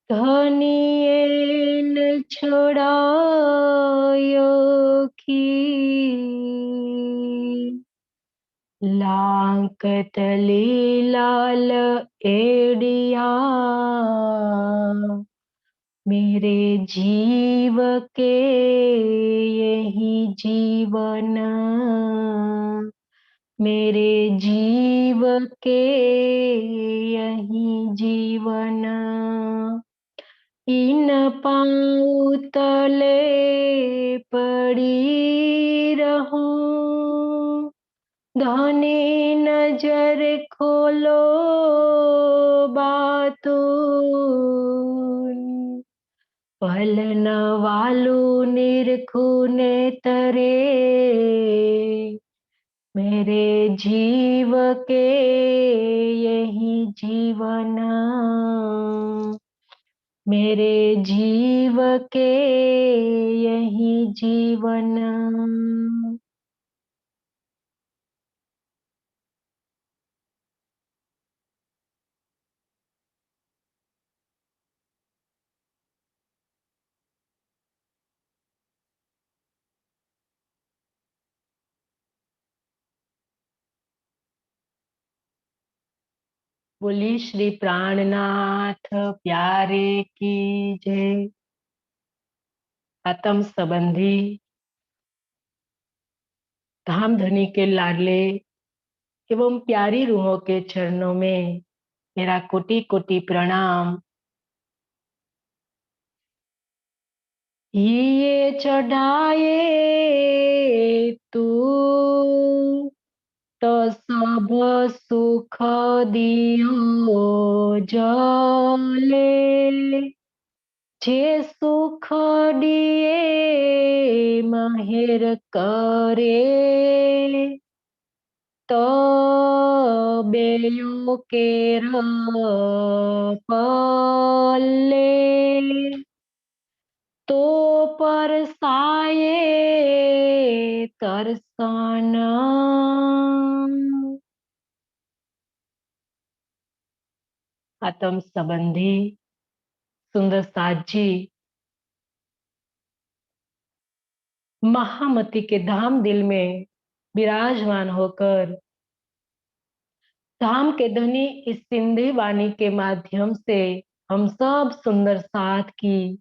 धनियेन छड़ायो की लांकत लाल एड़िया मेरे जीव के यही जीवन मेरे जीव के यही जीवन इन पाँव तले पड़ी रहूं धनी नजर खोलो बातून पलन वालू निरखुने तरे मेरे जीव के यही जीवन मेरे जीव के यही जीवन। बोली श्री प्राणनाथ प्यारे की जय। आत्म संबंधी धाम धनी के लाडले एवं प्यारी रूहों के चरणों में मेरा कोटि कोटि प्रणाम। ये चढ़ाए तू तो सब सुख दियो जले जे सुख दिए माहिर करे तो बेयो केर पल्ले तो परसाए तरसन। आत्म संबंधी सुंदर साथ जी महामती के धाम दिल में विराजमान होकर धाम के धनी इस सिंधी वाणी के माध्यम से हम सब सुंदर साथ की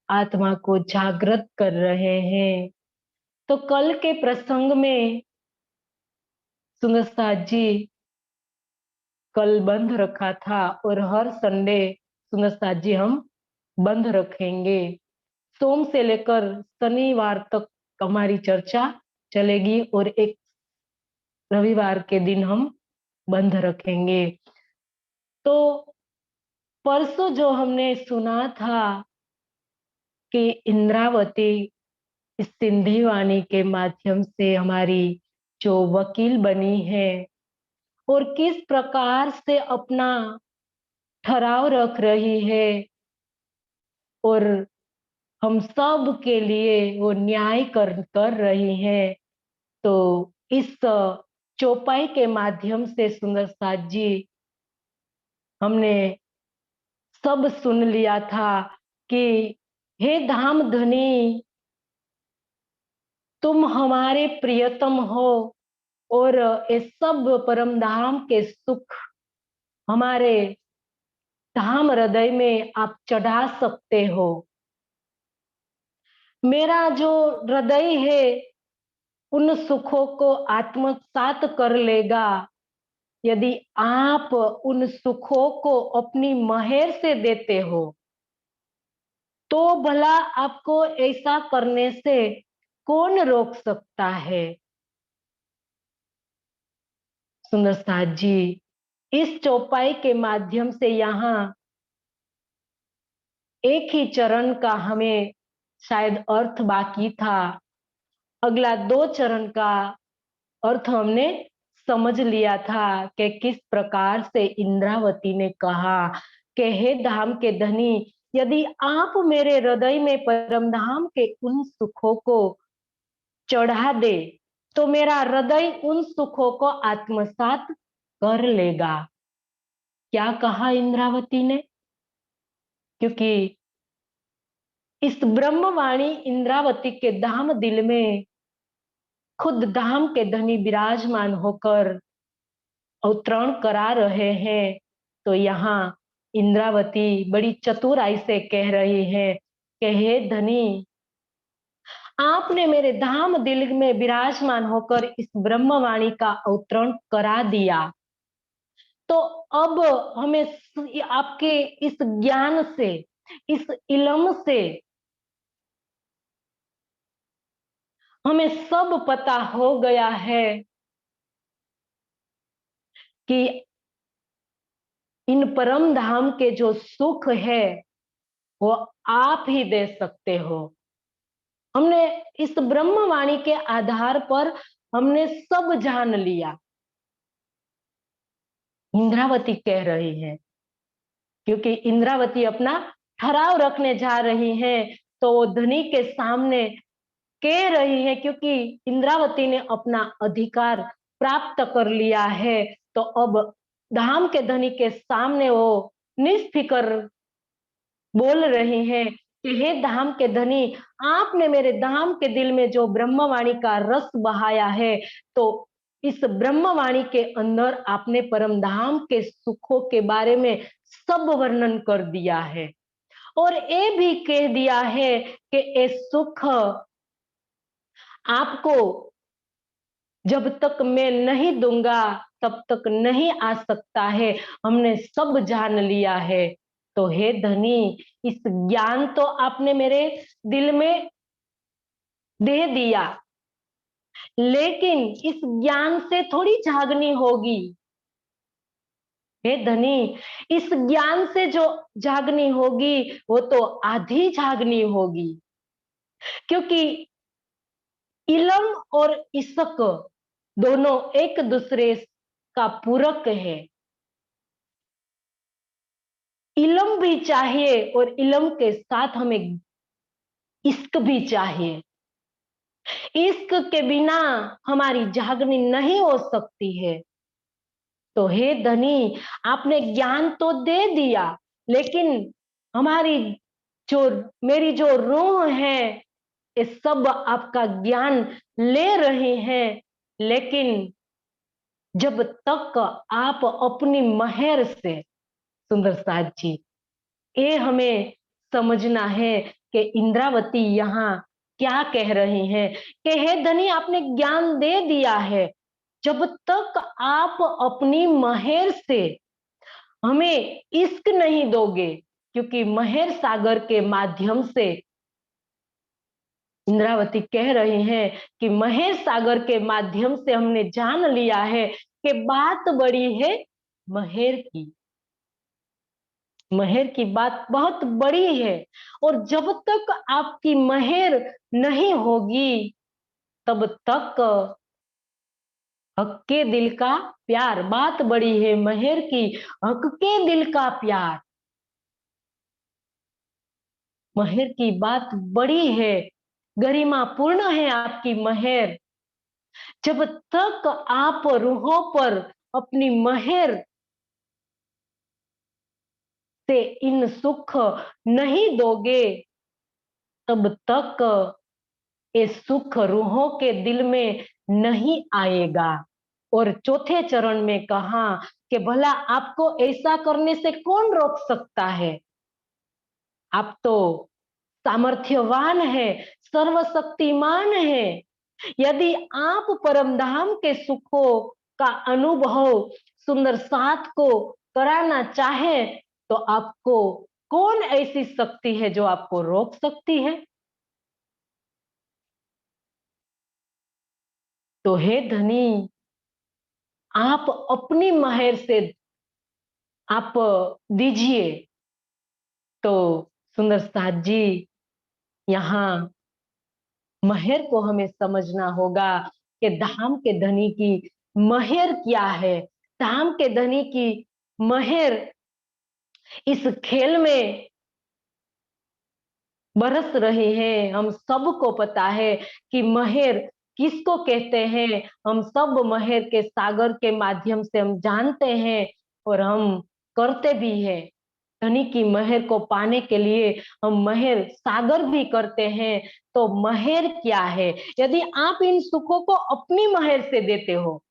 आत्मा को जागृत कर रहे हैं। तो कल के प्रसंग में सुंदर साथ जी कल बंद रखा था और हर संडे सुंदर साथ जी हम बंद रखेंगे। सोम से लेकर शनिवार तक हमारी चर्चा चलेगी और एक रविवार के दिन हम बंद रखेंगे। तो परसों जो हमने सुना था कि इंद्रावती इस सिंधी वाणी के माध्यम से हमारी जो वकील बनी है और किस प्रकार से अपना ठहराव रख रही है और हम सब के लिए वो न्याय कर रही है। तो इस चौपाई के माध्यम से सुंदर साथ जी हमने सब सुन लिया था कि हे धाम धनी तुम हमारे प्रियतम हो और ये सब परम धाम के सुख हमारे धाम हृदय में आप चढ़ा सकते हो। मेरा जो हृदय है उन सुखों को आत्मसात कर लेगा यदि आप उन सुखों को अपनी महर से देते हो। तो भला आपको ऐसा करने से कौन रोक सकता है। सुंदर साथ जी इस चौपाई के माध्यम से यहाँ एक ही चरण का हमें शायद अर्थ बाकी था, अगला 2 चरण का अर्थ हमने समझ लिया था कि किस प्रकार से इंद्रावती ने कहा कि हे धाम के धनी यदि आप मेरे हृदय में परम धाम के उन सुखों को चढ़ा दे तो मेरा हृदय उन सुखों को आत्मसात कर लेगा। क्या कहा इंद्रावती ने? क्योंकि इस ब्रह्मवाणी इंद्रावती के धाम दिल में खुद धाम के धनी विराजमान होकर अवतरण करा रहे हैं। तो यहाँ इंद्रावती बड़ी चतुराई से कह रही है कि हे धनी, आपने मेरे धाम दिल में विराजमान होकर इस ब्रह्मवाणी का अवतरण करा दिया। तो अब हमें आपके इस ज्ञान से, इस इल्म से हमें सब पता हो गया है कि इन परम धाम के जो सुख है वो आप ही दे सकते हो। हमने इस ब्रह्मवाणी के आधार पर हमने सब जान लिया, इंद्रावती कह रही है। क्योंकि इंद्रावती अपना ठहराव रखने जा रही है, तो वो धनी के सामने कह रही है, क्योंकि इंद्रावती ने अपना अधिकार प्राप्त कर लिया है। तो अब धाम के धनी के सामने वो निष्फिकर बोल रही हैं कि हे धाम के धनी, आपने मेरे धाम के दिल में जो ब्रह्मवाणी का रस बहाया है, तो इस ब्रह्मवाणी के अंदर आपने परम धाम के सुखों के बारे में सब वर्णन कर दिया है और ये भी कह दिया है कि ये सुख आपको जब तक मैं नहीं दूंगा तब तक नहीं आ सकता है। हमने सब जान लिया है। तो हे धनी, इस ज्ञान तो आपने मेरे दिल में दे दिया, लेकिन इस ज्ञान से थोड़ी झागनी होगी। हे धनी, इस ज्ञान से जो झागनी होगी वो तो आधी झागनी होगी, क्योंकि इलम और इसक दोनों एक दूसरे का पूरक है। इलम भी चाहिए और इलम के साथ हमें इश्क भी चाहिए। इश्क के बिना हमारी जागनी नहीं हो सकती है। तो हे धनी, आपने ज्ञान तो दे दिया, लेकिन हमारी जो मेरी जो रूह है ये सब आपका ज्ञान ले रहे हैं, लेकिन जब तक आप अपनी मेहर से, सुंदर साथ जी, ये हमें समझना है कि इंद्रावती यहाँ क्या कह रही हैं कि हे धनी, आपने ज्ञान दे दिया है, जब तक आप अपनी मेहर से हमें इश्क नहीं दोगे, क्योंकि मेहर सागर के माध्यम से इंद्रावती कह रही हैं कि मेहर सागर के माध्यम से हमने जान लिया है कि बात बड़ी है मेहर की। मेहर की बात बहुत बड़ी है, और जब तक आपकी मेहर नहीं होगी तब तक हक के दिल का प्यार, बात बड़ी है मेहर की, हक के दिल का प्यार, मेहर की बात बड़ी है, गरिमा पूर्ण है आपकी मेहर। जब तक आप रूहों पर अपनी मेहर से इन सुख नहीं दोगे तब तक ये सुख रूहों के दिल में नहीं आएगा। और चौथे चरण में कहा कि भला आपको ऐसा करने से कौन रोक सकता है? आप तो सामर्थ्यवान है, सर्वशक्तिमान है। यदि आप परमधाम के सुखों का अनुभव सुंदर साथ को कराना चाहें, तो आपको कौन ऐसी शक्ति है जो आपको रोक सकती है? तो हे धनी, आप अपनी मेहर से आप दीजिए। तो सुंदर साथ जी, यहाँ मेहर को हमें समझना होगा कि धाम के धनी की मेहर क्या है। धाम के धनी की मेहर इस खेल में बरस रही है। हम सबको पता है कि मेहर किसको कहते हैं। हम सब मेहर के सागर के माध्यम से हम जानते हैं और हम करते भी हैं। धनी की महर को पाने के लिए हम महर सागर भी करते हैं। तो महर क्या है? यदि आप इन सुखों को अपनी महर से देते हो,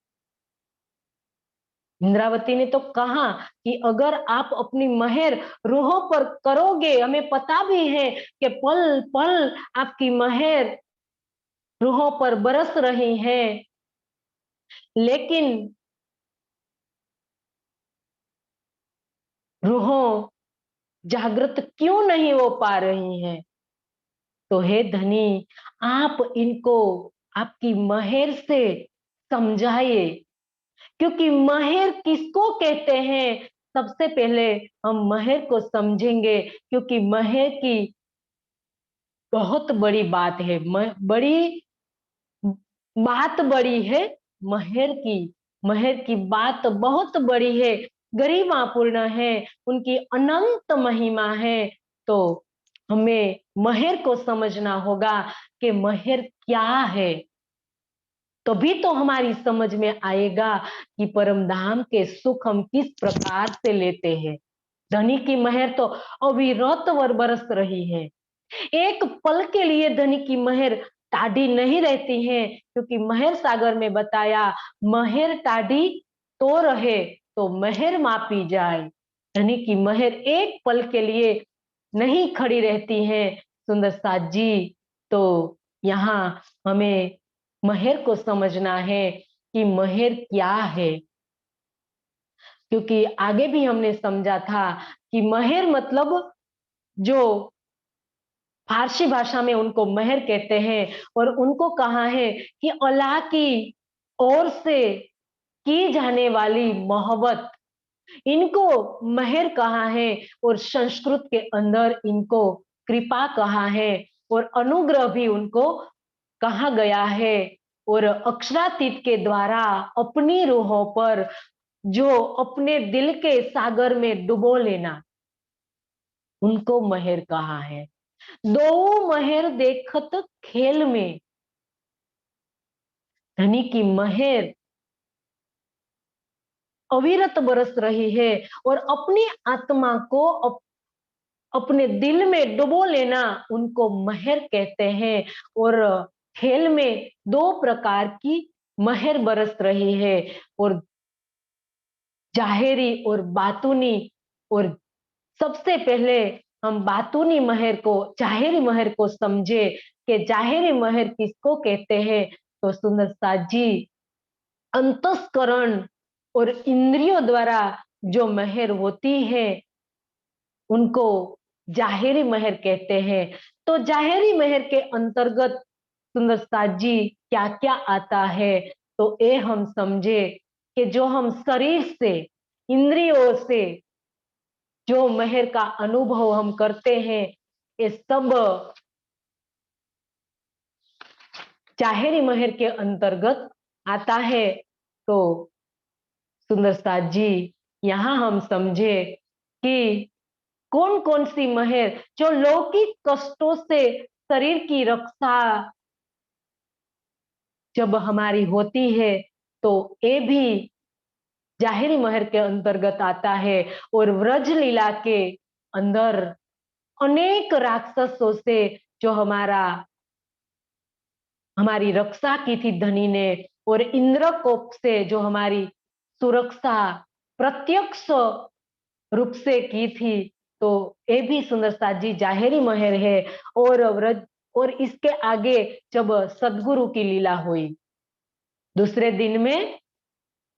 इंद्रावती ने तो कहा कि अगर आप अपनी महर रूहों पर करोगे, हमें पता भी है कि पल पल आपकी महर रूहों पर बरस रही है, लेकिन रूहों जागृत क्यों नहीं हो पा रही हैं? तो हे धनी, आप इनको आपकी महर से समझाइए, क्योंकि महर किसको कहते हैं? सबसे पहले हम महर को समझेंगे, क्योंकि महर की बहुत बड़ी बात है। बड़ी बात बड़ी है महर की। महर की बात बहुत बड़ी है, गरिमापूर्ण है, उनकी अनंत महिमा है। तो हमें महर को समझना होगा कि महर क्या है, तभी तो हमारी समझ में आएगा कि परम धाम के सुख हम किस प्रकार से लेते हैं। धनी की महर तो अविरत बरस रही है। एक पल के लिए धनी की महर टाढ़ी नहीं रहती है, क्योंकि महर सागर में बताया, महर टाढ़ी तो रहे तो महर मापी जाए। धनी की महर एक पल के लिए नहीं खड़ी रहती है सुंदर साथ जी। तो यहाँ हमें महर को समझना है कि महर क्या है, क्योंकि आगे भी हमने समझा था कि महर मतलब जो फारसी भाषा में उनको महर कहते हैं, और उनको कहा है कि अल्लाह की ओर से की जाने वाली मोहब्बत, इनको महर कहा है। और संस्कृत के अंदर इनको कृपा कहा है, और अनुग्रह भी उनको कहा गया है। और अक्षरातीत के द्वारा अपनी रूहों पर जो अपने दिल के सागर में डुबो लेना, उनको महर कहा है। दो महर देखत खेल में, धनी की महर अविरत बरस रही है, और अपनी आत्मा को अपने दिल में डुबो लेना, उनको महर कहते हैं। और खेल में दो प्रकार की महर बरस रही है, और जाहिरी और बातूनी। और सबसे पहले हम बातूनी महर को, जाहिरी महर को समझे कि जाहिरी महर किसको कहते हैं। तो सुंदर साथ जी, अंतस्करण और इंद्रियों द्वारा जो महर होती है, उनको जाहिरी महर कहते हैं। तो जाहिरी महर के अंतर्गत सुंदर साथ जी क्या क्या आता है? तो ये हम समझे कि जो हम शरीर से, इंद्रियों से जो महर का अनुभव हम करते हैं, ये सब जाहिरी महर के अंतर्गत आता है। तो सुंदर साथ जी, यहाँ हम समझे कि कौन कौन सी महर जो लौकिक कष्टों से शरीर की रक्षा जब हमारी होती है, तो ये भी जाहिरी महर के अंतर्गत आता है। और व्रज लीला के अंदर अनेक राक्षसों से जो हमारी रक्षा की थी धनी ने, और इंद्रकोप से जो हमारी सुरक्षा प्रत्यक्ष रूप से की थी, तो ये भी सुंदर साथ जी जाहिरी महर है। और व्रज, और इसके आगे जब सदगुरु की लीला हुई, दूसरे दिन में,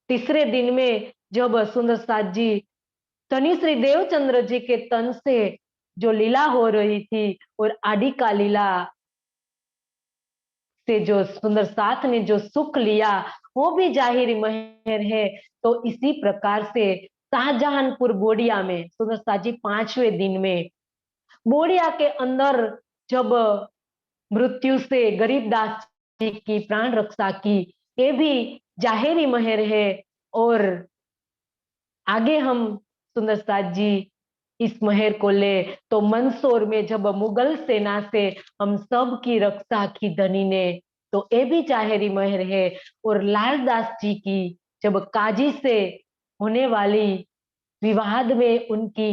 तीसरे दिन में, जब सुंदर साथ जी धनी श्री देवचंद्र जी के तन से जो लीला हो रही थी, और आदि का लीला से जो सुंदर साथ ने जो सुख लिया, वो भी जाहिर महर है। तो इसी प्रकार से शाहजहानपुर बोडिया में सुंदर साथ जी 5वें दिन में बोडिया के अंदर जब मृत्यु से गरीबदास जी की प्राण रक्षा की, ये भी जाहिरी महर है। और आगे हम सुंदर साथ जी इस महर को ले, तो मंदसौर में जब मुगल सेना से हम सब की रक्षा की धनी ने, तो ये भी जाहिरी महर है। और लालदास जी की जब काजी से होने वाली विवाद में उनकी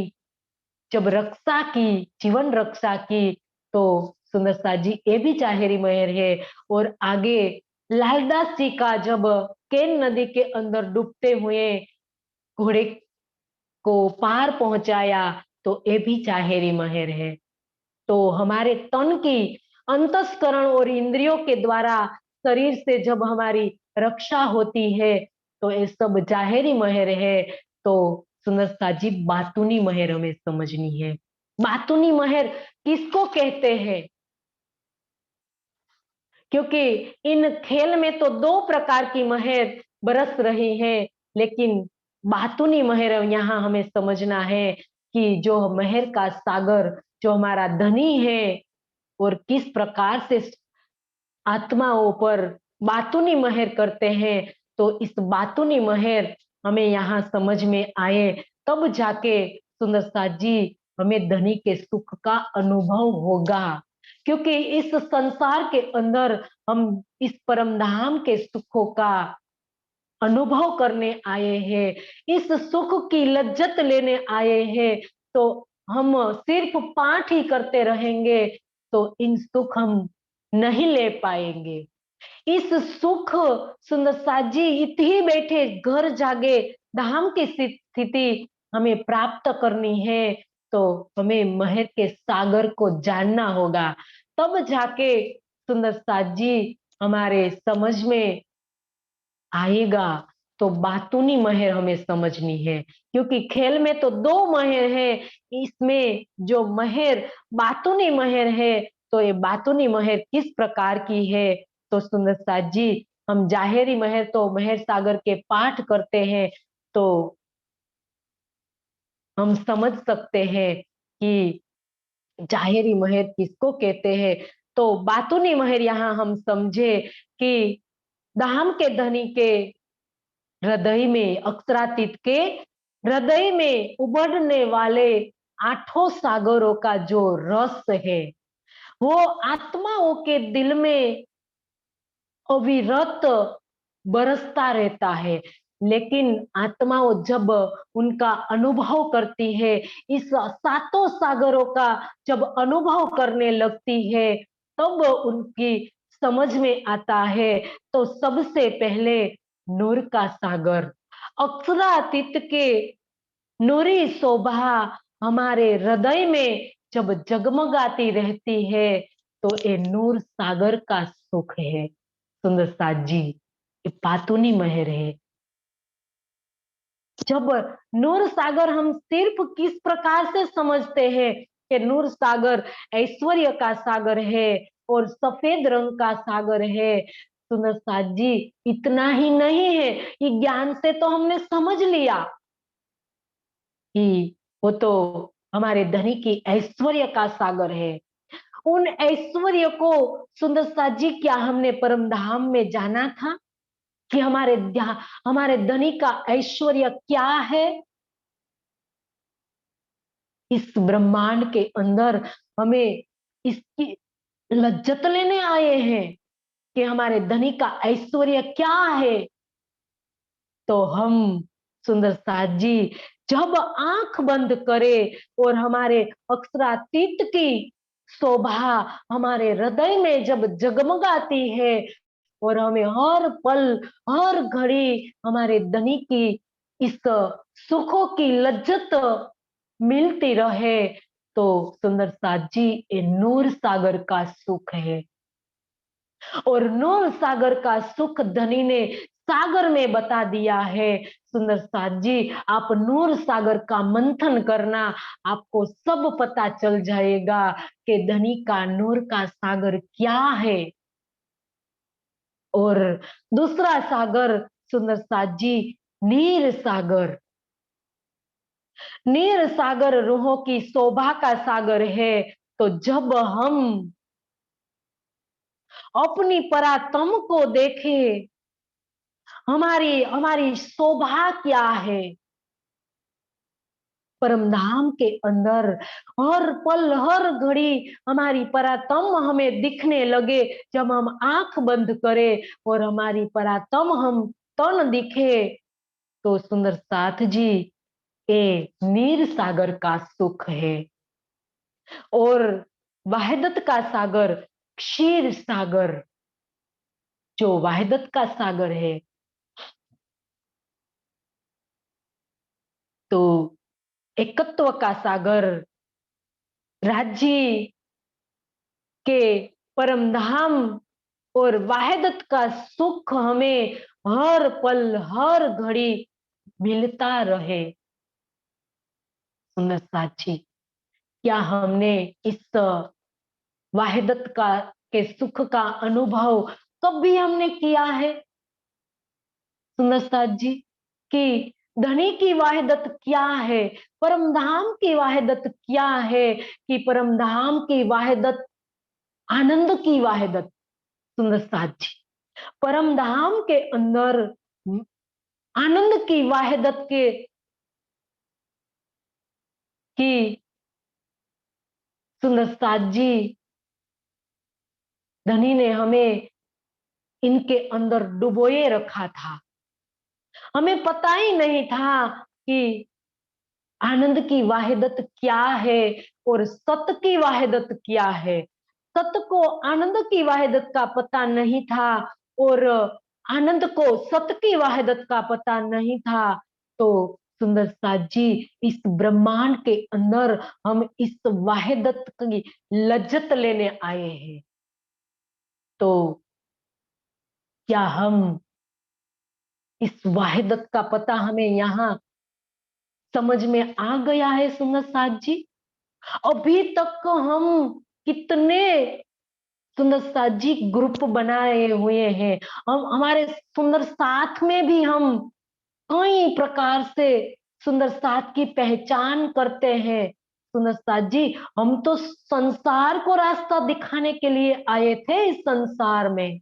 जब रक्षा की, जीवन रक्षा की, तो सुंदर साथ जी ये भी चाहेरी महर है। और आगे लालदास जी का जब केन नदी के अंदर डूबते हुए घोड़े को पार पहुंचाया, तो ये भी चाहेरी महर है। तो हमारे तन की अंतस्करण और इंद्रियों के द्वारा शरीर से जब हमारी रक्षा होती है, तो ये सब जाहेरी महर है। तो सुंदर साजी बातूनी महर हमें समझनी है। बातूनी महर किसको कहते हैं? क्योंकि इन खेल में तो दो प्रकार की महर बरस रही है, लेकिन बातूनी महर यहाँ हमें समझना है कि जो महर का सागर जो हमारा धनी है, और किस प्रकार से आत्माओं पर बातूनी महर करते हैं। तो इस बातूनी महर हमें यहाँ समझ में आए, तब जाके सुंदर साथ जी हमें धनी के सुख का अनुभव होगा। क्योंकि इस संसार के अंदर हम इस परम धाम के सुखों का अनुभव करने आए हैं, इस सुख की लज्जत लेने आए हैं। तो हम सिर्फ पाठ ही करते रहेंगे तो इन सुख हम नहीं ले पाएंगे। इस सुख सुंदर साथ जी इतनी बैठे घर जागे धाम की स्थिति हमें प्राप्त करनी है, तो हमें महर के सागर को जानना होगा। तब जाके सुंदर साथ जी हमारे समझ में आएगा। तो बातूनी महर हमें समझनी है, क्योंकि खेल में तो दो महर है, इसमें जो महर बातूनी महर है, तो ये बातूनी महर किस प्रकार की है? तो सुंदर साथ जी हम जाहेरी महर तो महर सागर के पाठ करते हैं, तो हम समझ सकते हैं कि जाहेरी महर किसको कहते हैं। तो बातूनी महर यहाँ हम समझे कि धाम के धनी के हृदय में, अक्षरातीत के हृदय में उबड़ने वाले आठों सागरों का जो रस है, वो आत्माओं के दिल में अविरत बरसता रहता है। लेकिन आत्माओं जब उनका अनुभव करती है, इस सातों सागरों का जब अनुभव करने लगती है, तब उनकी समझ में आता है। तो सबसे पहले नूर का सागर, अक्षरातीत के नूरी शोभा हमारे हृदय में जब जगमगाती रहती है, तो ये नूर सागर का सुख है। सुंदर साथ जी ये बातूनी महर है। जब नूर सागर हम सिर्फ किस प्रकार से समझते हैं कि नूर सागर ऐश्वर्य का सागर है और सफेद रंग का सागर है, सुंदर साथ जी इतना ही नहीं है, ये ज्ञान से तो हमने समझ लिया कि वो तो हमारे धनी की ऐश्वर्य का सागर है। उन ऐश्वर्य को सुंदर साथ जी क्या हमने परम धाम में जाना था कि हमारे धनी का ऐश्वर्य क्या है? इस ब्रह्मांड के अंदर हमें इसकी लज्जत लेने आए हैं कि हमारे धनी का ऐश्वर्य क्या है। तो हम सुंदर साथ जी जब आंख बंद करे और हमारे अक्षरातीत की शोभा हमारे हृदय में जब जगमगाती है, और हमें हर पल हर घड़ी हमारे धनी की इस सुखों की लज्जत मिलती रहे, तो सुंदर साथ जी ये नूर सागर का सुख है। और नूर सागर का सुख धनी ने सागर में बता दिया है। सुंदर साथ जी आप नूर सागर का मंथन करना, आपको सब पता चल जाएगा कि धनी का नूर का सागर क्या है। और दूसरा सागर सुंदर साथ जी नीर सागर, नीर सागर रूहों की शोभा का सागर है। तो जब हम अपनी परात्म को देखें, हमारी हमारी शोभा क्या है परम धाम के अंदर, हर पल हर घड़ी हमारी परात्म हमें दिखने लगे, जब हम आंख बंद करें और हमारी परात्म हम तन दिखे, तो सुंदर साथ जी ये नीर सागर का सुख है और वहदत का सागर क्षीर सागर, जो वहदत का सागर है, तो एकत्व का सागर, राज्य के परम धाम और वहदत का सुख हमें हर पल हर घड़ी मिलता रहे। सुंदर साथी, क्या हमने इस वहदत का के सुख का अनुभव कभी हमने किया है सुंदर साथ जी? कि धनी की वहदत क्या है, परम धाम की वहदत क्या है, कि परम धाम की वहदत आनंद की वहदत। सुंदर साथ जी, परम धाम के अंदर आनंद की वहदत के की सुंदर साथ जी, धनी ने हमें इनके अंदर डुबोए रखा था। हमें पता ही नहीं था कि आनंद की वाहिदत क्या है और सत की वाहिदत क्या है। सत को आनंद की वाहिदत का पता नहीं था और आनंद को सत की वाहिदत का पता नहीं था। तो सुंदर साथ जी, इस ब्रह्मांड के अंदर हम इस वाहिदत की लज्जत लेने आए हैं। तो क्या हम इस वाहिदत का पता हमें यहाँ समझ में आ गया है सुंदर साथ जी? अभी तक हम कितने सुंदर साथ जी ग्रुप बनाए हुए हैं, हम हमारे सुंदर साथ में भी हम कई प्रकार से सुंदर साथ की पहचान करते हैं। सुंदर साथ जी, हम तो संसार को रास्ता दिखाने के लिए आए थे इस संसार में,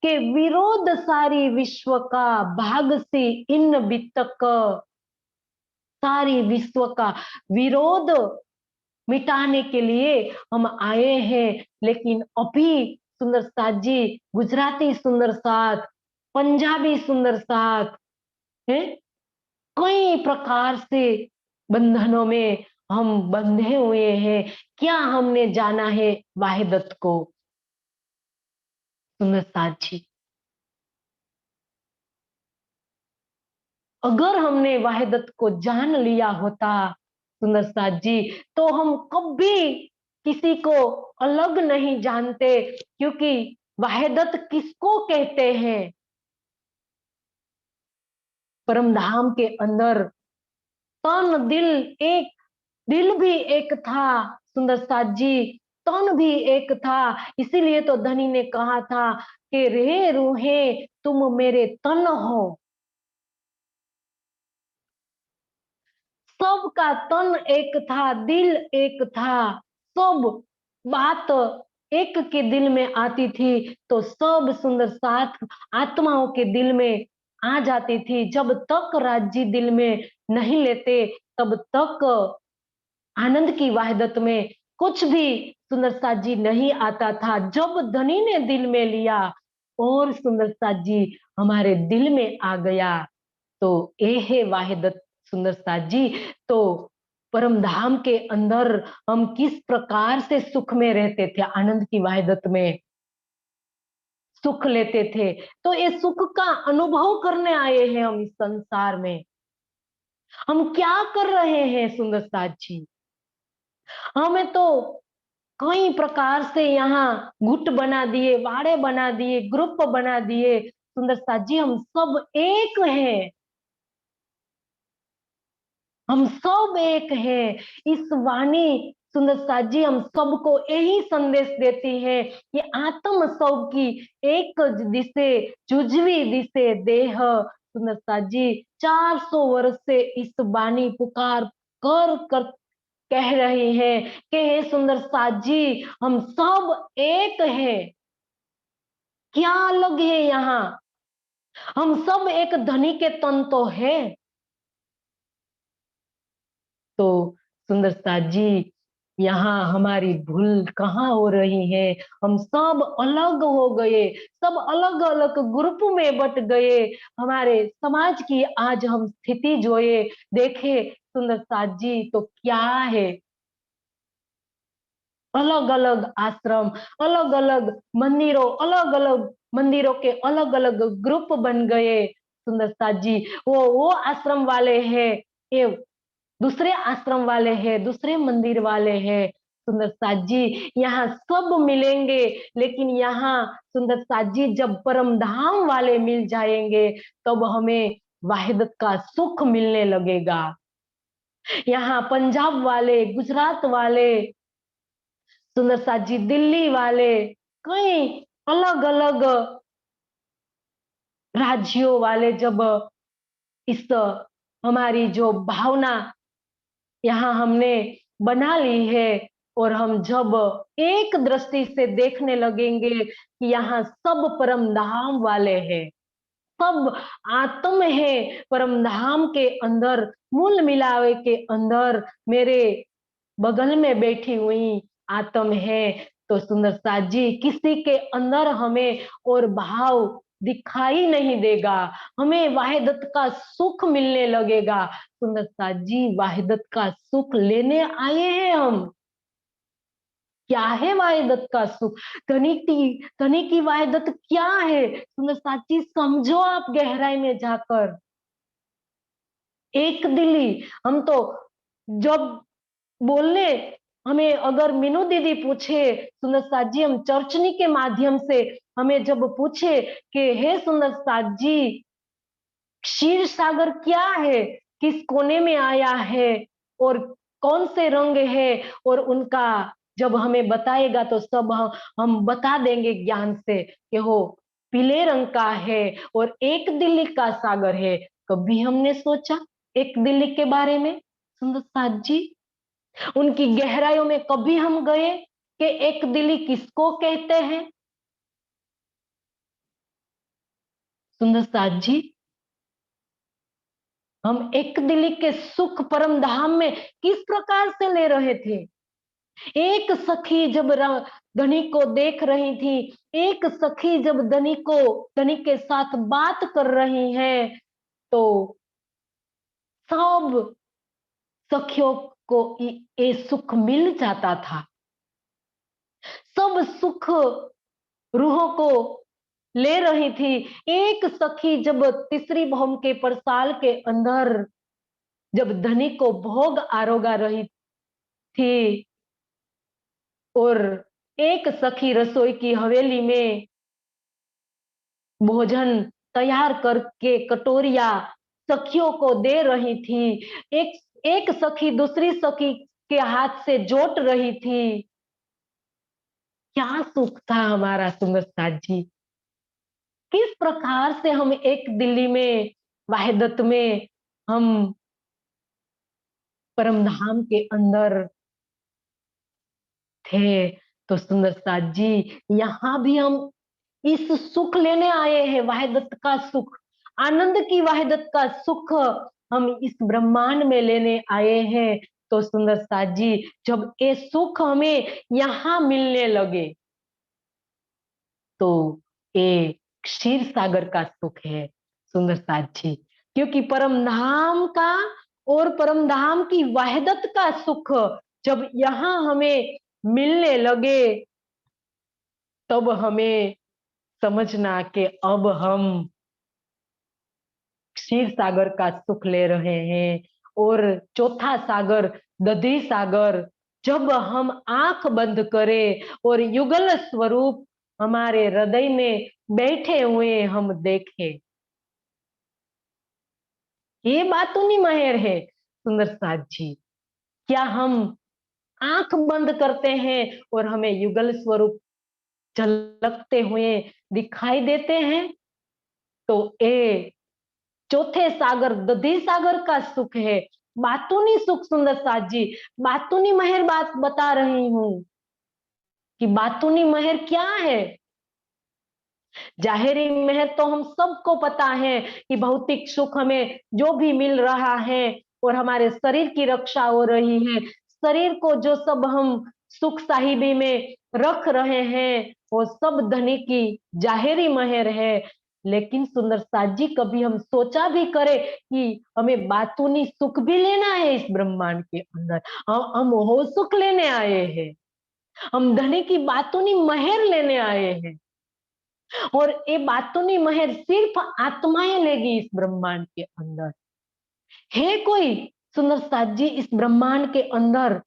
के विरोध सारी विश्व का भाग से इन वितक, सारी विश्व का विरोध मिटाने के लिए हम आए हैं। लेकिन अभी सुंदर साथ जी, गुजराती सुंदर साथ, पंजाबी सुंदर साथ है, कई प्रकार से बंधनों में हम बंधे हुए हैं। क्या हमने जाना है वाहिदत को सुंदर साथ जी? अगर हमने वाहिदत को जान लिया होता सुंदर साथ जी, तो हम कभी किसी को अलग नहीं जानते, क्योंकि वाहिदत किसको कहते हैं? परम धाम के अंदर तन दिल एक, दिल भी एक था सुंदर साथ जी, तन भी एक था। इसीलिए तो धनी ने कहा था कि रे रूहे तुम मेरे तन हो। सबका तन एक था, दिल एक था, सब बात एक के दिल में आती थी, तो सब सुंदर साथ आत्माओं के दिल में आ जाती थी। जब तक राज्य दिल में नहीं लेते, तब तक आनंद की वाहिदत में कुछ भी सुंदर साथ जी नहीं आता था। जब धनी ने दिल में लिया और सुंदर साथ जी हमारे दिल में आ गया, तो ये है वाहिदत सुंदर साथ जी। तो परम धाम के अंदर हम किस प्रकार से सुख में रहते थे, आनंद की वाहिदत में सुख लेते थे। तो ये सुख का अनुभव करने आए हैं हम इस संसार में। हम क्या कर रहे हैं सुंदर साथ जी? हमें तो कई प्रकार से यहाँ गुट बना दिए, वाड़े बना दिए, ग्रुप बना दिए सुंदर साथ जी। हम सब एक हैं, हम सब एक हैं। इस वाणी सुंदर साथ जी हम सबको यही संदेश देती है कि आत्म सब की एक दिशे, जुझवी दिशे देह। सुंदर साथ जी 400 वर्ष से इस वाणी पुकार कर कह रही है कि हे सुंदर साथ जी, हम सब एक हैं। क्या अलग है यहाँ? हम सब एक धनी के तन तो है। तो सुंदर साथ जी, यहाँ हमारी भूल कहाँ हो रही है। हम सब अलग हो गए, सब अलग अलग ग्रुप में बट गए। हमारे समाज की आज हम स्थिति जोए देखे सुंदर साथ जी तो क्या है, अलग अलग आश्रम, अलग अलग मंदिरों के अलग अलग ग्रुप बन गए सुंदर साथ जी। वो आश्रम वाले हैं, ये दूसरे आश्रम वाले हैं, दूसरे मंदिर वाले हैं सुंदर साथ जी। यहाँ सब मिलेंगे, लेकिन यहाँ सुंदर साथ जी जब परम धाम वाले मिल जाएंगे तब हमें वाहिदत का सुख मिलने लगेगा। यहाँ पंजाब वाले, गुजरात वाले सुंदर साथ जी, दिल्ली वाले, कई अलग अलग राज्यों वाले जब इस हमारी जो भावना यहाँ हमने बना ली है और हम जब एक दृष्टि से देखने लगेंगे कि यहाँ सब परम धाम वाले हैं, सब आत्म है परम धाम के अंदर, मूल मिलावे के अंदर मेरे बगल में बैठी हुई आत्म है। तो सुंदर साथ जी किसी के अंदर हमें और भाव दिखाई नहीं देगा, हमें वाहिदत का सुख मिलने लगेगा। सुंदर साथ जी वाहिदत का सुख लेने आए हैं हम। क्या है वाहिदत का सुख? धनी की वाहिदत क्या है सुंदर साथ जी, समझो आप गहराई में जाकर। एक दिली, हम तो जब बोलने, हमें अगर मीनू दीदी पूछे सुंदर साथ जी, हम चर्चनी के माध्यम से हमें जब पूछे कि हे सुंदर साथ जी क्षीर सागर क्या है, किस कोने में आया है और कौन से रंग है, और उनका जब हमें बताएगा तो सब हम बता देंगे ज्ञान से कि वो पीले रंग का है और एक दिल्ली का सागर है। कभी हमने सोचा एक दिल्ली के बारे में सुंदर साथ जी? उनकी गहराइयों में कभी हम गए कि एक दिली किसको कहते हैं सुंदर साथ जी? हम एक दिली के सुख परम धाम में किस प्रकार से ले रहे थे? एक सखी जब धनी को देख रही थी, एक सखी जब धनी के साथ बात कर रही है, तो सब सखियों को ये सुख मिल जाता था। सब सुख रूहों को ले रही थी। एक सखी जब तीसरी बहुम के परसाल के अंदर जब धनी को भोग आरोगा रही थी और एक सखी रसोई की हवेली में भोजन तैयार करके कटोरिया सखियों को दे रही थी, एक एक सखी दूसरी सखी के हाथ से जोट रही थी। क्या सुख था हमारा सुंदर साथ जी! किस प्रकार से हम एक दिल्ली में वाहिदत में हम परम धाम के अंदर थे। तो सुंदर साथ जी यहाँ भी हम इस सुख लेने आए हैं, वाहिदत का सुख, आनंद की वाहिदत का सुख हम इस ब्रह्मांड में लेने आए हैं। तो सुंदर साथ जी जब ये सुख हमें यहाँ मिलने लगे तो ये क्षीर सागर का सुख है सुंदर साथ जी, क्योंकि परम धाम का और परम धाम की वहदत का सुख जब यहाँ हमें मिलने लगे तब हमें समझना कि अब हम क्षीर सागर का सुख ले रहे हैं। और चौथा सागर दधी सागर जब हम आंख बंद करें और युगल स्वरूप हमारे हृदय में बैठे हुए हम देखें, ये बातूनी महर है सुंदर साथ जी। क्या हम आंख बंद करते हैं और हमें युगल स्वरूप झलकते हुए दिखाई देते हैं? तो ए चौथे सागर दधी सागर का सुख है, बातूनी सुख सुंदर साथ जी। बातूनी महर बात बता रही हूं कि बातूनी महर क्या है। जाहिरी महर तो हम सबको पता है कि भौतिक सुख हमें जो भी मिल रहा है और हमारे शरीर की रक्षा हो रही है, शरीर को जो सब हम सुख साहिबी में रख रहे हैं वो सब धनी की जाहिरी मेहर है। लेकिन सुंदर साथ जी कभी हम सोचा भी करे कि हमें बातूनी सुख भी लेना है इस ब्रह्मांड के अंदर, हम वो सुख लेने आए हैं, हम धनी की बातूनी मेहर लेने आए हैं। और ये बातूनी मेहर सिर्फ आत्माएं लेगी इस ब्रह्मांड के अंदर। है कोई सुंदर साथ जी इस ब्रह्मांड के अंदर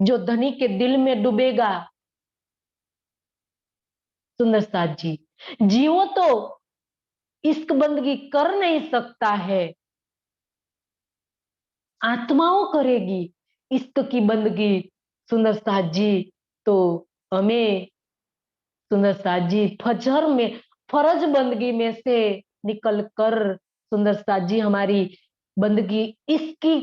जो धनी के दिल में डूबेगा? सुंदर साथ जी, जीवो तो इश्क बंदगी कर नहीं सकता है, आत्माओं करेगी इश्क की बंदगी। सुंदर साथ जी, तो हमें सुंदर साथ जी फजर में फर्ज बंदगी में से निकल कर सुंदर साथ जी हमारी बंदगी इसकी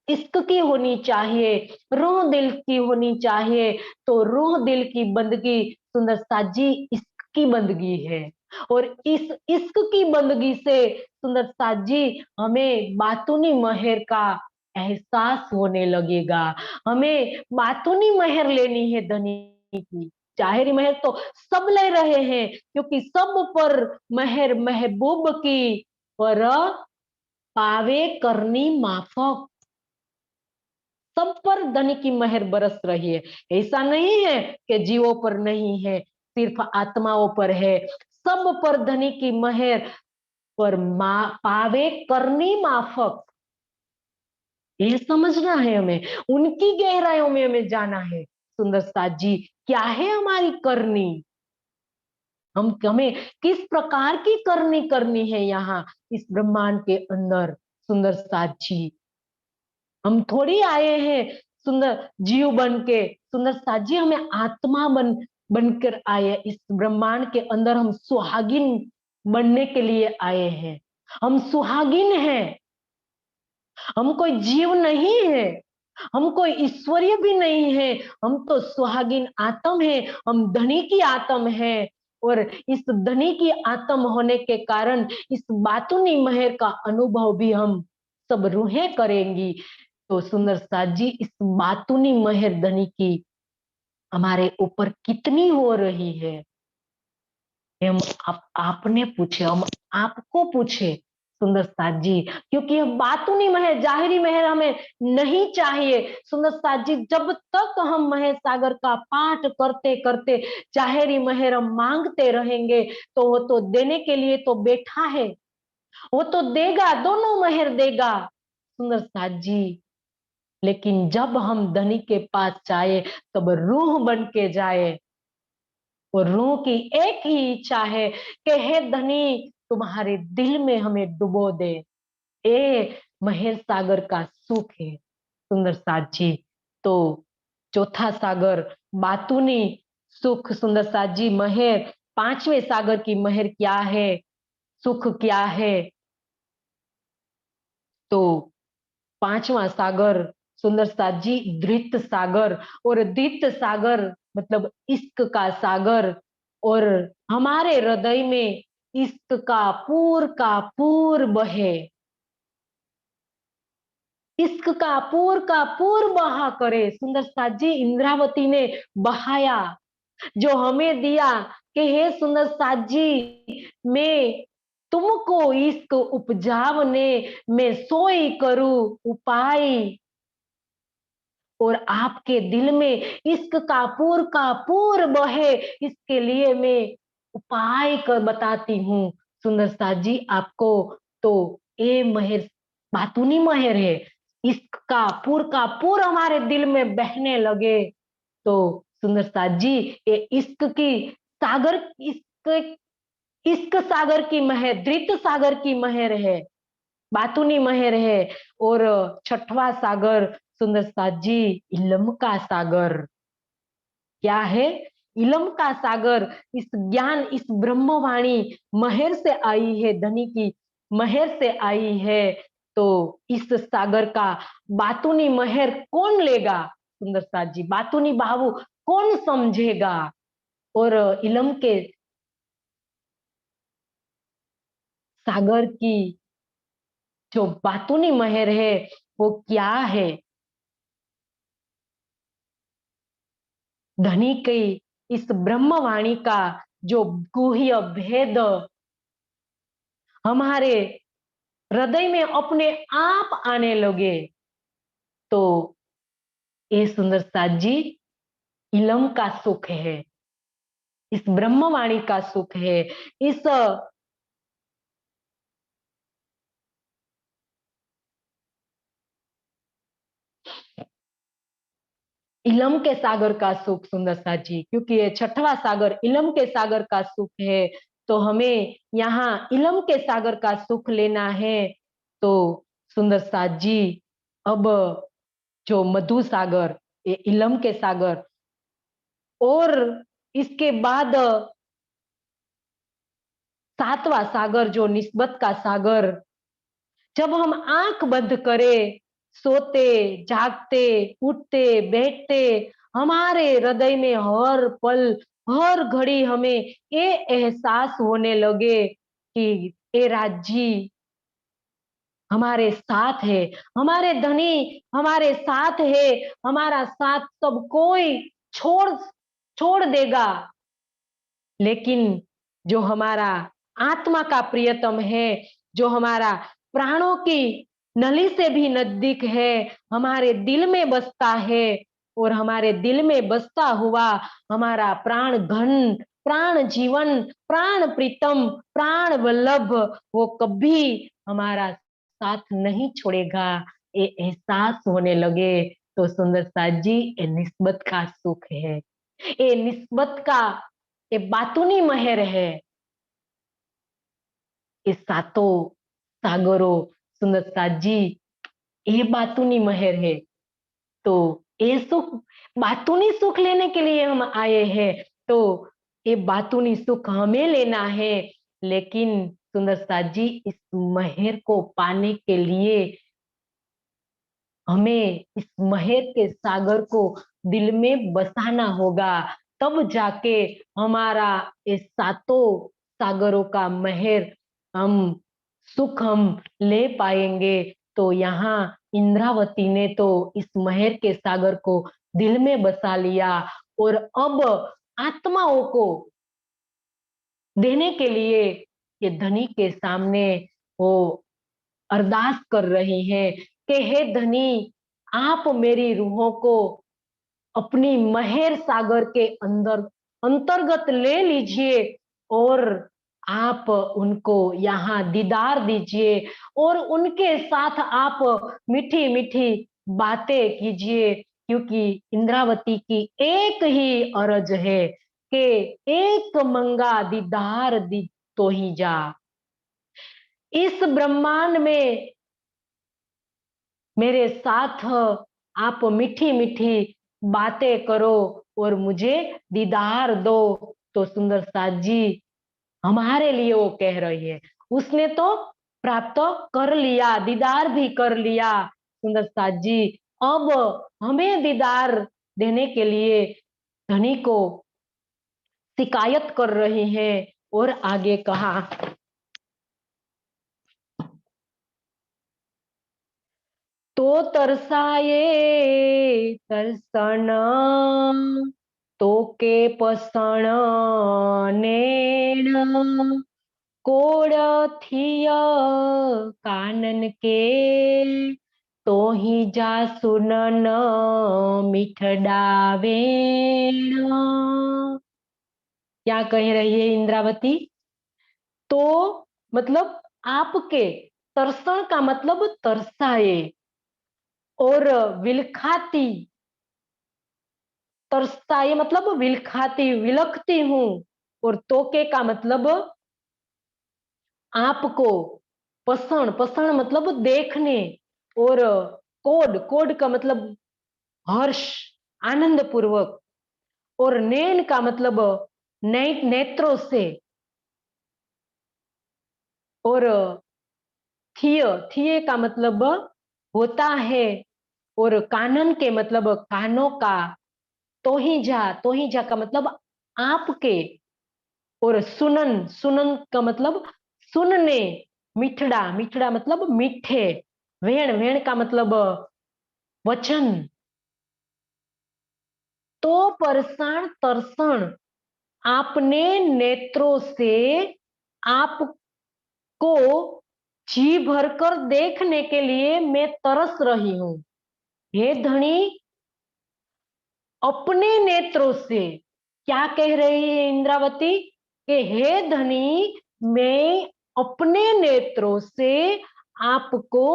इश्क की होनी चाहिए, रूह दिल की होनी चाहिए। तो रूह दिल की बंदगी सुंदर साथ जी इश्क की बंदगी है। और इस इश्क की बंदगी से सुंदर साथ जी हमें बातूनी मेहर का एहसास होने लगेगा। हमें बातूनी मेहर लेनी है धनी की, जाहिरी मेहर तो सब ले रहे हैं क्योंकि सब पर मेहर महबूब की, पर पावे करनी माफक। सब पर धनी की मेहर बरस रही है। ऐसा नहीं है कि जीवों पर नहीं है, सिर्फ आत्माओं पर है। सब पर धनी की मेहर, पर पावे करनी माफक। ये समझना है हमें, उनकी गहराइयों में हमें जाना है। सुंदर साथ जी, क्या है हमारी करनी, हम हमें किस प्रकार की करनी करनी है यहाँ इस ब्रह्मांड के अंदर। सुंदर साथ जी, हम थोड़ी आए हैं सुंदर जीव बन के, सुंदर साथ जी हमें आत्मा बनकर आए इस ब्रह्मांड के अंदर। हम सुहागिन बनने के लिए आए हैं, हम सुहागिन हैं, हम कोई जीव नहीं है, हम कोई ईश्वरीय भी नहीं है, हम तो सुहागिन आत्म है, हम धनी की आत्म है। और इस धनी की आत्म होने के कारण इस बातूनी मेहर का अनुभव भी हम सब रूहें करेंगी। तो सुंदर साथ जी इस बातूनी मेहर धनी की हमारे ऊपर कितनी हो रही है, हम आपने पूछे, हम आपको पूछे सुंदर साथ जी। क्योंकि हम बातूनी मेहर जाहिरी मेहर हमें नहीं चाहिए। सुंदर साथ जी, जब तक हम महेश सागर का पाठ करते करते जाहिरी मेहर हम मांगते रहेंगे तो वो तो देने के लिए तो बैठा है, वो तो देगा, दोनों मेहर देगा सुंदर साथ जी। लेकिन जब हम धनी के पास जाए तब रूह बन के जाए, और रूह की एक ही इच्छा है कि हे धनी तुम्हारे दिल में हमें डुबो दे। ए महेश सागर का सुख है सुंदर साथ जी। तो चौथा सागर बातूनी सुख सुंदर साथ जी मेहर, पांचवें सागर की मेहर क्या है, सुख क्या है? तो पांचवा सागर सुंदर साथ जी धृत सागर। और धृत सागर मतलब इश्क का सागर। और हमारे हृदय में इश्क का पूर बहे, इश्क का पूर बहा करे। सुंदर साथ जी इंद्रावती ने बहाया, जो हमें दिया कि हे सुंदर साथ जी, मैं तुमको इश्क उपजावने मैं सोई करूं उपाय। और आपके दिल में इश्क का पूर बहे, इसके लिए मैं उपाय कर बताती हूँ सुंदर साथ जी आपको। तो ये मेहर बातूनी मेहर है, इश्क का पूर हमारे दिल में बहने लगे। तो सुंदर साथ जी ये इश्क की सागर, इश्क इश्क सागर की मेहर, धृत सागर की मेहर है, बातूनी मेहर है। और छठवा सागर सुंदर साथ जी इलम का सागर। क्या है? इलम का सागर। इस ज्ञान, इस ब्रह्मवाणी मेहर से आई है, धनी की मेहर से आई है। तो इस सागर का बातूनी मेहर कौन लेगा सुंदर साथ जी, बातूनी बाबू कौन समझेगा? और इलम के सागर की जो बातूनी मेहर है वो क्या है? धनी की इस ब्रह्मवाणी का जो गुह्य भेद हमारे हृदय में अपने आप आने लगे, तो ये सुंदर साथ जी इलम का सुख है, इस ब्रह्मवाणी का सुख है, इस इलम के सागर का सुख सुंदर साथ जी, क्योंकि ये छठवां सागर इलम के सागर का सुख है, तो हमें यहाँ इलम के सागर का सुख लेना है। तो सुंदर साथ जी अब जो मधु सागर, ये इलम के सागर, और इसके बाद सातवां सागर जो निस्बत का सागर, जब हम आंख बंद करें, सोते जागते उठते बैठते, हमारे हृदय में हर पल हर घड़ी हमें ये एहसास होने लगे कि ये राज्य हमारे साथ है, हमारे धनी हमारे साथ है, हमारा साथ सब कोई छोड़ छोड़ देगा, लेकिन जो हमारा आत्मा का प्रियतम है, जो हमारा प्राणों की नली से भी नजदीक है, हमारे दिल में बसता है, और हमारे दिल में बसता हुआ हमारा प्राण घन, प्राण जीवन, प्राण प्रीतम, प्राण वल्लभ, वो कभी हमारा साथ नहीं छोड़ेगा, ये एहसास होने लगे, तो सुंदर साथ जी ये निस्बत का सुख है, ये निस्बत का ये बातूनी महर है, ये सातों सागरों सुंदर साथ जी ये बातूनी महर है। तो ये सुख बातूनी सुख लेने के लिए हम आए हैं, तो ये बातूनी सुख हमें लेना है, लेकिन सुंदर साथ जी इस महर को पाने के लिए हमें इस महर के सागर को दिल में बसाना होगा, तब जाके हमारा इस सातों सागरों का महर हम सुख हम ले पाएंगे। तो यहाँ इंद्रावती ने तो इस महर के सागर को दिल में बसा लिया, और अब आत्माओं को देने के लिए ये धनी के सामने वो अरदास कर रही हैं कि हे धनी, आप मेरी रूहों को अपनी महर सागर के अंदर अंतर्गत ले लीजिए, और आप उनको यहाँ दीदार दीजिए, और उनके साथ आप मीठी मीठी बातें कीजिए, क्योंकि इंद्रावती की एक ही अरज है कि एक मंगा दीदार दी तो ही जा, इस ब्रह्मांड में मेरे साथ आप मीठी मीठी बातें करो और मुझे दीदार दो। तो सुंदर साथ जी हमारे लिए वो कह रही है, उसने तो प्राप्त कर लिया, दीदार भी कर लिया सुंदर साथ जी, अब हमें दीदार देने के लिए धनी को शिकायत कर रही है। और आगे कहा, तो तरसाए तरसण तो के पसण नेण कोड़ थिय कानन के तो ही जा सुनन मीठ डावेण। क्या कह रही है इंद्रावती? तो मतलब आपके, तरसण का मतलब तरसाए, और विलखाती, तरसाए मतलब विलखाती विलखती हूं, और तोके का मतलब आपको, पसण पसण मतलब देखने, और कोड कोड का मतलब हर्ष आनंद पूर्वक, और नैन का मतलब नेत्रों से, और थिय थिय का मतलब होता है, और कानन के मतलब कानों का, तो ही जा का मतलब आपके, और सुनन सुनन का मतलब सुनने, मिठड़ा मिठड़ा मतलब मीठे, वेण वेण का मतलब वचन, तो परसण तरसण आपने नेत्रों से आपको जी भरकर देखने के लिए मैं तरस रही हूं। हे धनी, अपने नेत्रों से क्या कह रही है इंद्रावती कि हे धनी, मैं अपने नेत्रों से आपको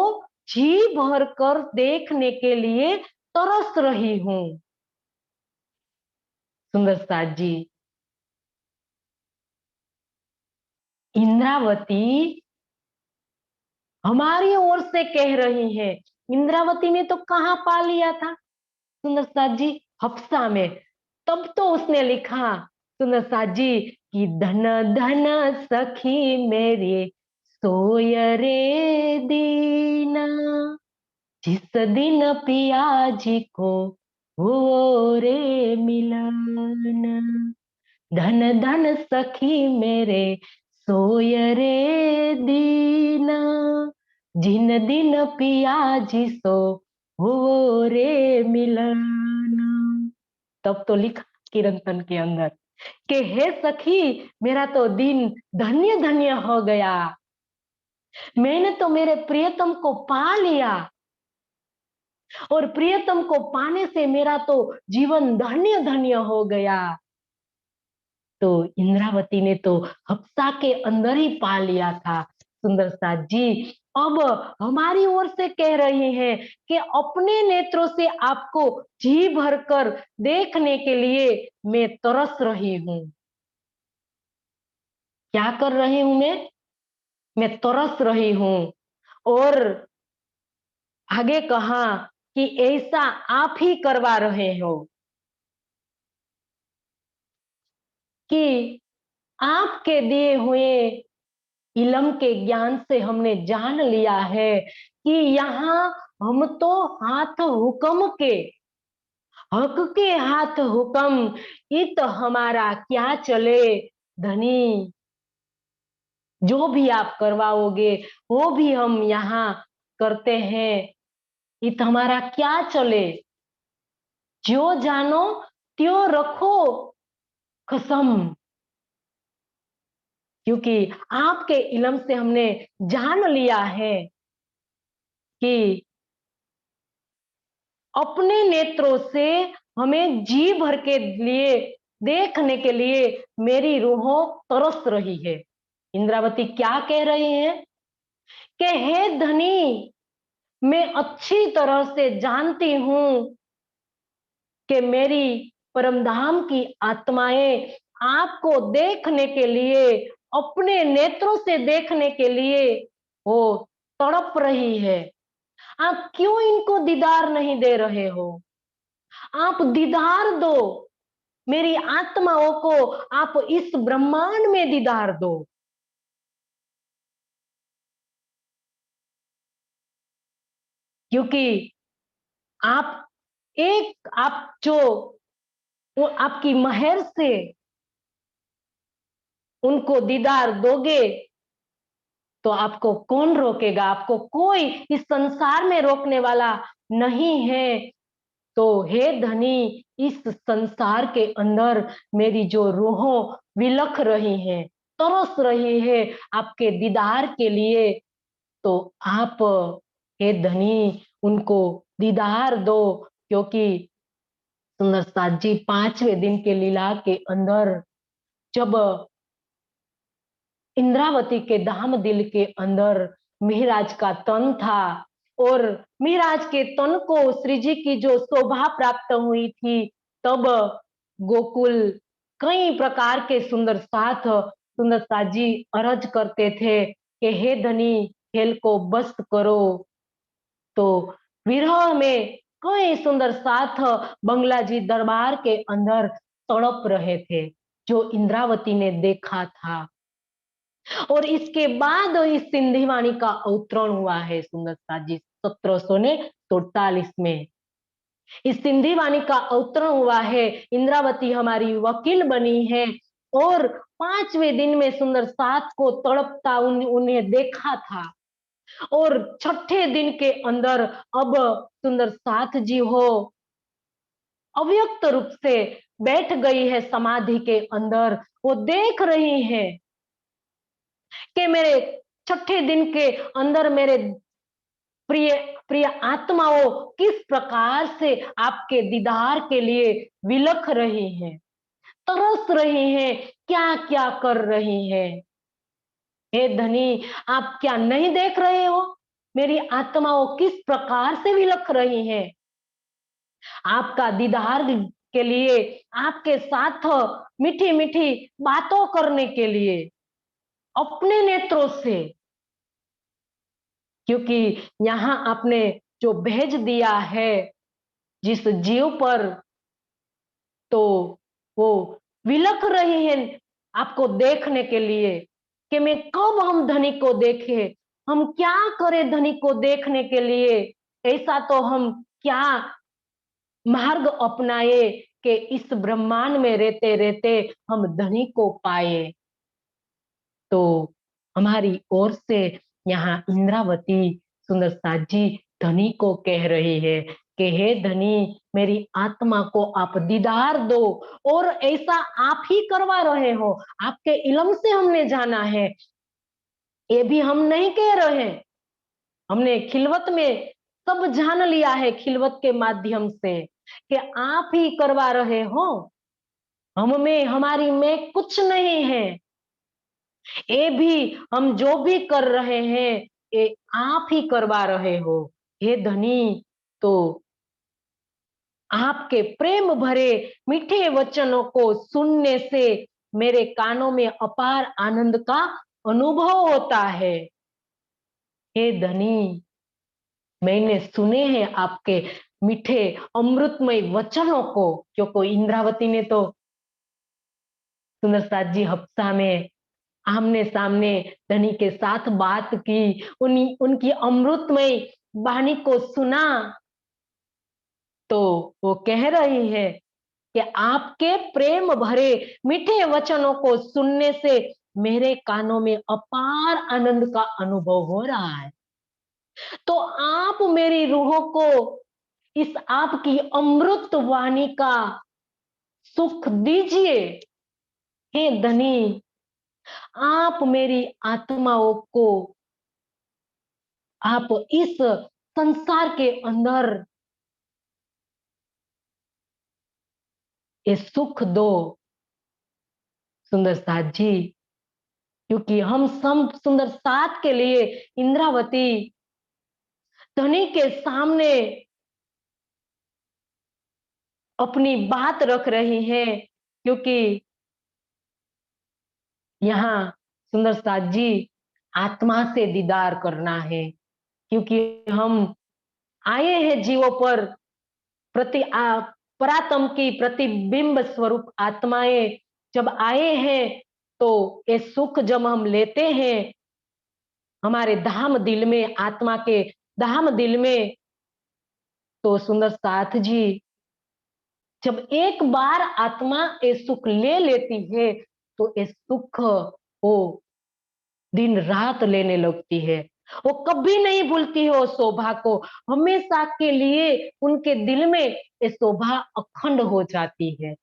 जी भरकर देखने के लिए तरस रही हूं। सुंदर साथ जी, इंद्रावती हमारी ओर से कह रही है। इंद्रावती ने तो कहाँ पा लिया था सुंदर साथ जी? हफ्सा में। तब तो उसने लिखा सुंदर साथ जी कि धन धन सखी मेरे सोय रे दीना, जिस दिन पिया जी को हो रे मिलन। धन धन सखी मेरे सोय रे दीना, जिन दिन पिया जी सो हो रे मिलन। तब तो लिखा कीर्तन के अंदर कि हे सखी, मेरा तो दिन धन्य धन्य हो गया, मैंने तो मेरे प्रियतम को पा लिया, और प्रियतम को पाने से मेरा तो जीवन धन्य धन्य हो गया। तो इंद्रावती ने तो हफ्सा के अंदर ही पा लिया था सुंदर साथ जी। अब हमारी ओर से कह रहे हैं कि अपने नेत्रों से आपको जी भरकर देखने के लिए मैं तरस रही हूं। क्या कर रही हूं मैं तरस रही हूं। और आगे कहा कि ऐसा आप ही करवा रहे हो, कि आपके दिए हुए इलम के ज्ञान से हमने जान लिया है कि यहाँ हम तो हाथ हुक्म के, हक के हाथ हुक्म, इत हमारा क्या चले धनी। जो भी आप करवाओगे वो भी हम यहाँ करते हैं, इत हमारा क्या चले। जो जानो त्यो रखो कसम, क्योंकि आपके इलम से हमने जान लिया है कि अपने नेत्रों से हमें जी भर के लिए देखने के लिए मेरी रूहों तरस रही है। इंद्रावती क्या कह रही है कि हे धनी, मैं अच्छी तरह से जानती हूं कि मेरी परमधाम की आत्माएं आपको देखने के लिए, अपने नेत्रों से देखने के लिए वो तड़प रही है। आप क्यों इनको दीदार नहीं दे रहे हो? आप दीदार दो मेरी आत्माओं को, आप इस ब्रह्मांड में दीदार दो। क्योंकि आप आप जो वो आपकी महर से उनको दीदार दोगे तो आपको कौन रोकेगा? आपको कोई इस संसार में रोकने वाला नहीं है। तो हे धनी, इस संसार के अंदर मेरी जो रूहों विलख रही हैं, तरस रही है आपके दीदार के लिए, तो आप हे धनी उनको दीदार दो। क्योंकि सुंदर साथ जी, 5वें दिन के लीला के अंदर जब इंद्रावती के धाम दिल के अंदर मिहिराज का तन था, और मिहिराज के तन को श्री जी की जो शोभा प्राप्त हुई थी, तब गोकुल कई प्रकार के सुंदर साथ जी अरज करते थे कि हे धनी, खेल को बस करो। तो विरह में कई सुंदर साथ बंगला जी दरबार के अंदर तड़प रहे थे, जो इंद्रावती ने देखा था। और इसके बाद इस सिंधी वाणी का अवतरण हुआ है सुंदर साथ जी 1743 में। इस सिंधी वाणी का अवतरण हुआ है, इंद्रावती हमारी वकील बनी है, और 5वें दिन में सुंदर साथ को तड़पता उन्हें देखा था। और 6ठे दिन के अंदर अब सुंदर साथ जी हो अव्यक्त रूप से बैठ गई है समाधि के अंदर। वो देख रही है कि मेरे छठे दिन के अंदर मेरे प्रिय प्रिय आत्माओं किस प्रकार से आपके दीदार के लिए विलख रही हैं, तरस रही हैं, क्या क्या कर रही हैं। हे धनी, आप क्या नहीं देख रहे हो मेरी आत्माओं किस प्रकार से विलख रही हैं? आपका दीदार के लिए, आपके साथ मीठी मीठी बातों करने के लिए, अपने नेत्रों से, क्योंकि यहाँ आपने जो भेज दिया है जिस जीव पर, तो वो विलख रही है आपको देखने के लिए कि मैं कब हम धनी को देखे, हम क्या करें धनी को देखने के लिए, ऐसा तो हम क्या मार्ग अपनाए कि इस ब्रह्मांड में रहते रहते हम धनी को पाए। तो हमारी ओर से यहाँ इंद्रावती सुंदर साथ जी धनी को कह रही है कि हे धनी, मेरी आत्मा को आप दीदार दो, और ऐसा आप ही करवा रहे हो, आपके इल्म से हमने जाना है, ये भी हम नहीं कह रहे, हमने खिलवत में सब जान लिया है, खिलवत के माध्यम से कि आप ही करवा रहे हो, हम में हमारी में कुछ नहीं है, ये भी हम जो भी कर रहे हैं ये आप ही करवा रहे हो। हे धनी, तो आपके प्रेम भरे मीठे वचनों को सुनने से मेरे कानों में अपार आनंद का अनुभव होता है। हे धनी, मैंने सुने हैं आपके मीठे अमृतमय वचनों को, क्योंकि इंद्रावती ने तो सुंदर साथ जी हफ्सा में आमने सामने धनी के साथ बात की, उनकी अमृतमय वाणी को सुना, तो वो कह रही है कि आपके प्रेम भरे मीठे वचनों को सुनने से मेरे कानों में अपार आनंद का अनुभव हो रहा है। तो आप मेरी रूह को इस आपकी अमृत वाणी का सुख दीजिए। हे धनी, आप मेरी आत्माओं को आप इस संसार के अंदर ये सुख दो सुंदर साथ जी, क्योंकि हम सब सुंदर साथ के लिए इंद्रावती धनी के सामने अपनी बात रख रही है, क्योंकि यहाँ सुंदर साथ जी आत्मा से दीदार करना है, क्योंकि हम आए हैं जीवों पर प्रति परात्म की प्रतिबिंब स्वरूप आत्माएं जब आए हैं, तो ये सुख जब हम लेते हैं हमारे धाम दिल में, आत्मा के धाम दिल में, तो सुंदर साथ जी जब एक बार आत्मा ये सुख ले लेती है तो ये सुख वो दिन रात लेने लगती है, वो कभी नहीं भूलती है वो शोभा को, हमेशा के लिए उनके दिल में ये शोभा अखंड हो जाती है।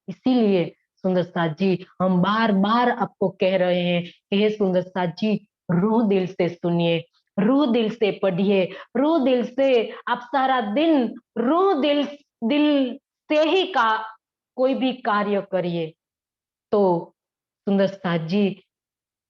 इसीलिए सुंदर साथ जी हम बार बार आपको कह रहे हैं कि हे सुंदर साथ जी, रूह दिल से सुनिए, रूह दिल से पढ़िए, रूह दिल से आप सारा दिन रूह दिल दिल से ही का कोई भी कार्य करिए। तो सुंदर साथ जी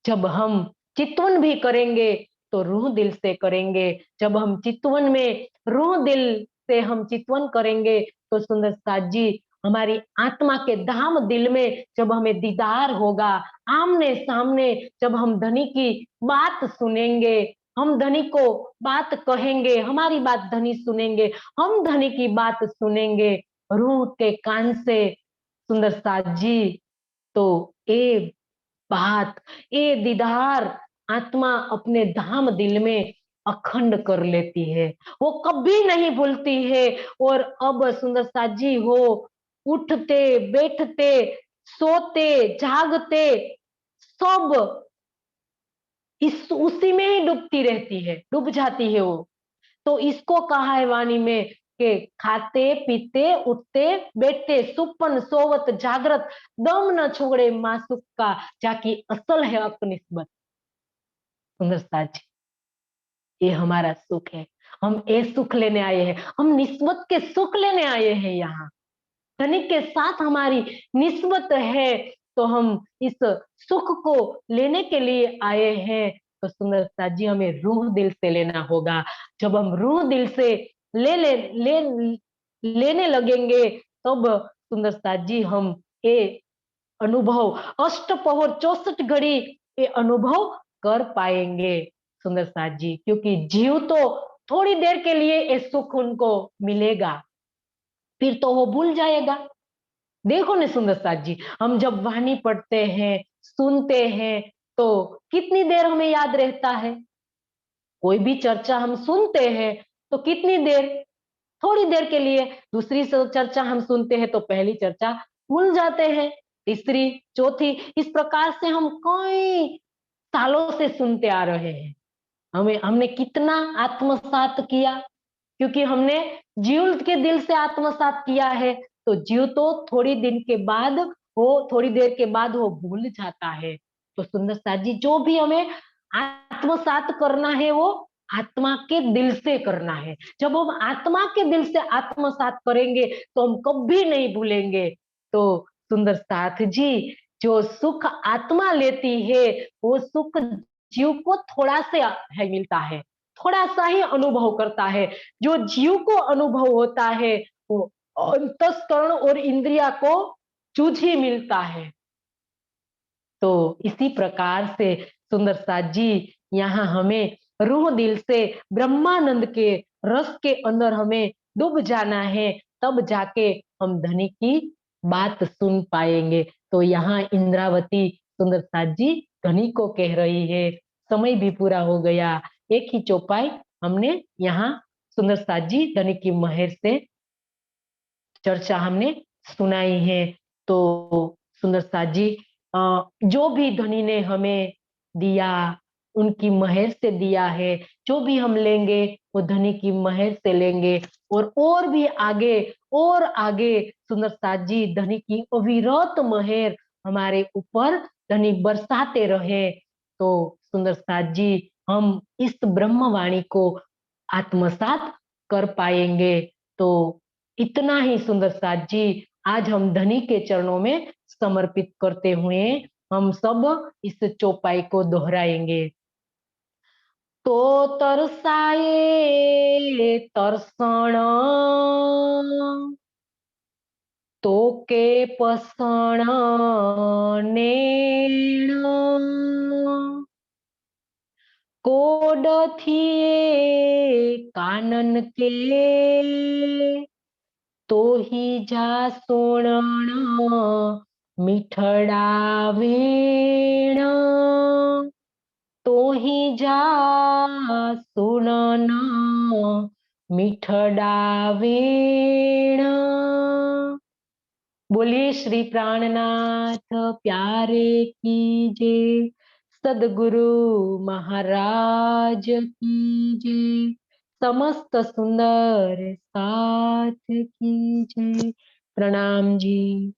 जब हम चितवन भी करेंगे तो रूह दिल से करेंगे, जब हम चितवन में रूह दिल से हम चितवन करेंगे तो सुंदर साथ जी हमारी आत्मा के धाम दिल में जब हमें दीदार होगा, आमने सामने जब हम धनी की बात सुनेंगे, हम धनी को बात कहेंगे, हमारी बात धनी सुनेंगे, हम धनी की बात सुनेंगे रूह के कान से सुंदर साथ जी, तो ये बात, ये दीदार आत्मा अपने धाम दिल में अखंड कर लेती है, वो कभी नहीं भूलती है। और अब सुंदर साथ जी हो उठते बैठते सोते जागते सब इस उसी में ही डूबती रहती है, डूब जाती है वो। तो इसको कहा है वाणी में के खाते पीते उठते बैठते सुपन सोवत जागृत दम न छोड़े मासूक का जाकी असल है हक निस्बत। सुंदर साज, ये हमारा सुख है, हम ये सुख लेने आए हैं, हम निस्बत के सुख लेने आए हैं यहाँ। धनिक के साथ हमारी निस्बत है तो हम इस सुख को लेने के लिए आए हैं। तो सुंदर साथ जी हमें रूह दिल से लेना होगा। जब हम रूह दिल से ले लेने लगेंगे तब सुंदर साथ जी हम ये अनुभव अष्टपहर 64 घड़ी ये अनुभव कर पाएंगे। सुंदर साथ जी, क्योंकि जीव तो थोड़ी देर के लिए ये सुख उनको मिलेगा, फिर तो वो भूल जाएगा। देखो ना सुंदर साथ जी, हम जब वाणी पढ़ते हैं सुनते हैं तो कितनी देर हमें याद रहता है। कोई भी चर्चा हम सुनते हैं तो कितनी देर, थोड़ी देर के लिए। दूसरी चर्चा हम सुनते हैं तो पहली चर्चा भूल जाते हैं, तीसरी चौथी, इस प्रकार से हम कई सालों से सुनते आ रहे हैं। हमने कितना आत्मसात किया, क्योंकि हमने जीव के दिल से आत्मसात किया है। तो जीव तो थोड़ी देर के बाद वो भूल जाता है। तो सुंदर साथ जी, जो भी हमें आत्मसात करना है वो आत्मा के दिल से करना है। जब हम आत्मा के दिल से आत्मसात करेंगे तो हम कभी नहीं भूलेंगे। तो सुंदर साथ जी, जो सुख आत्मा लेती है वो सुख जीव को थोड़ा से है मिलता है, थोड़ा सा ही अनुभव करता है। जो जीव को अनुभव होता है वो अंतस्करण और इंद्रिया को जूझ ही मिलता है। तो इसी प्रकार से सुंदर साथ जी, यहाँ हमें रूह दिल से ब्रह्मानंद के रस के अंदर हमें डूब जाना है, तब जाके हम धनी की बात सुन पाएंगे। तो यहाँ इंद्रावती सुंदर साथ जी धनी को कह रही है। समय भी पूरा हो गया, एक ही चौपाई हमने यहाँ सुंदर साथ जी धनी की महर से चर्चा हमने सुनाई है। तो सुंदर साथ जी, जो भी धनी ने हमें दिया उनकी महर से दिया है, जो भी हम लेंगे वो धनी की महर से लेंगे। और भी आगे और आगे सुंदर साथ जी धनी की अविरत महर हमारे ऊपर धनी बरसाते रहे। तो सुंदर साथ जी, हम इस ब्रह्मवाणी को आत्मसात कर पाएंगे। तो इतना ही सुंदर साथ जी, आज हम धनी के चरणों में समर्पित करते हुए हम सब इस चौपाई को दोहराएंगे। तो तरसाए तरसण, तो के पसण नेण, कोड थिए कानन के, तो ही जा सोणण मिठड़ा वेण, तो ही जा सुनन मिठड़ा वेण। बोलिए श्री प्राणनाथ प्यारे की जय, सदगुरु महाराज की जय, समस्त सुंदर साथ की जय। प्रणाम जी।